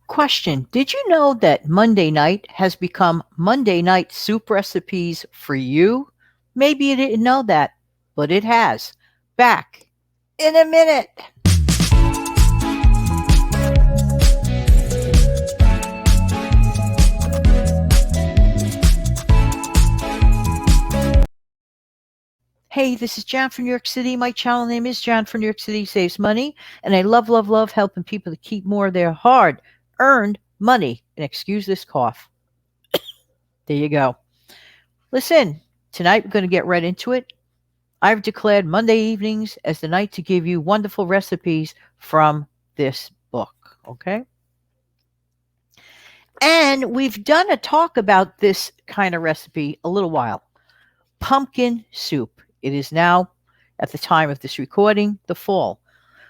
Question: did you know that Monday night has become Monday night soup recipes for you? Maybe you didn't know that, but it has. Back in a minute. Hey, this is Jan from New York City. My channel name is Jan from New York City Saves Money, and I love, love, love helping people to keep more of their hard earned money. And excuse this cough. There you go. Listen, tonight we're going to get right into it. I've declared Monday evenings as the night to give you wonderful recipes from this book. Okay. And we've done a talk about this kind of recipe a little while. Pumpkin soup. It is now, at the time of this recording, the fall.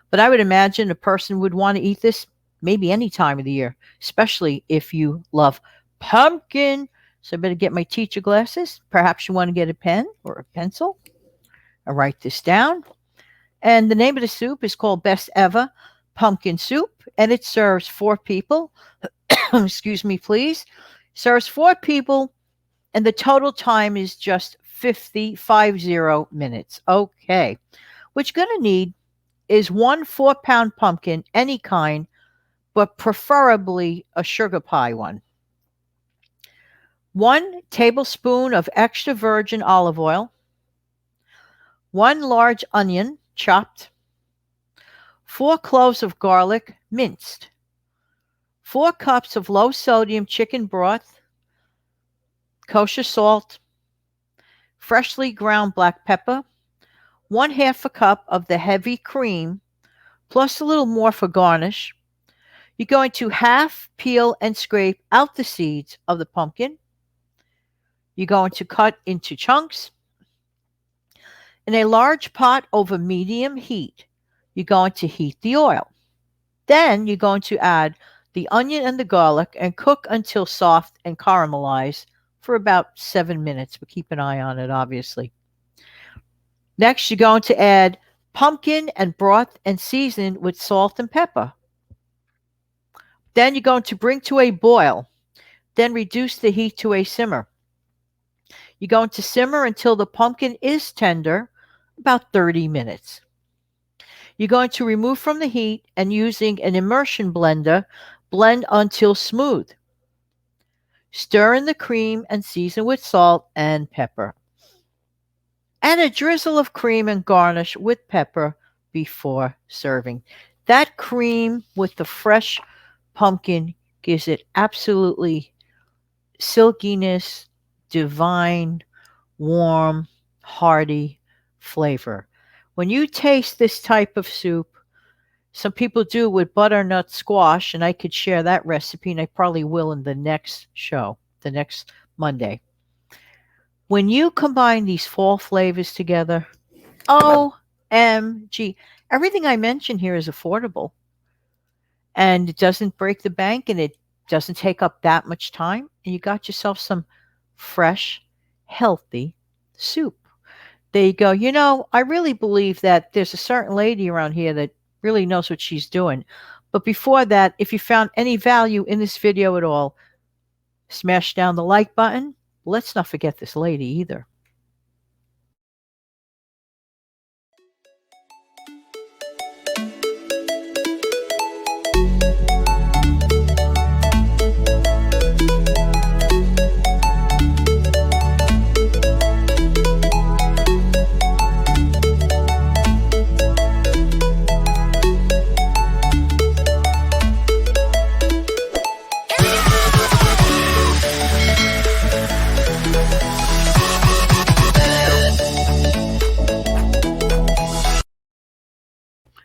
But I would imagine a person would want to eat this maybe any time of the year, especially if you love pumpkin. So I better get my teacher glasses. Perhaps you want to get a pen or a pencil. I'll write this down. And the name of the soup is called Best Ever Pumpkin Soup, and it serves 4 people. Excuse me, please. Serves 4 people, and the total time is just 50 minutes. Okay. What you're going to need is 1 4-pound pumpkin, any kind, but preferably a sugar pie one. 1 tablespoon of extra virgin olive oil. 1 large onion, chopped. 4 cloves of garlic, minced. 4 cups of low-sodium chicken broth. Kosher salt. Freshly ground black pepper. 1/2 a cup of the heavy cream, plus a little more for garnish. You're going to half peel and scrape out the seeds of the pumpkin. You're going to cut into chunks. In a large pot over medium heat, you're going to heat the oil. Then you're going to add the onion and the garlic and cook until soft and caramelized for about 7 minutes. But keep an eye on it, obviously. Next, you're going to add pumpkin and broth and season with salt and pepper. Then you're going to bring to a boil. Then reduce the heat to a simmer. You're going to simmer until the pumpkin is tender, about 30 minutes. You're going to remove from the heat and using an immersion blender, blend until smooth. Stir in the cream and season with salt and pepper. Add a drizzle of cream and garnish with pepper before serving. That cream with the fresh pumpkin gives it absolutely silkiness, divine, warm, hearty flavor. When you taste this type of soup, some people do it with butternut squash, and I could share that recipe, and I probably will in the next show, the next Monday. When you combine these fall flavors together, OMG, everything I mentioned here is affordable, and it doesn't break the bank, and it doesn't take up that much time, and you got yourself some fresh, healthy soup. There you go. You know, I really believe that there's a certain lady around here that really knows what she's doing. But before that, if you found any value in this video at all, smash down the like button. Let's not forget this lady either.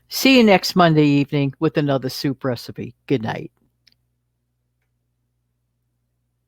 See you next Monday evening with another soup recipe. Good night.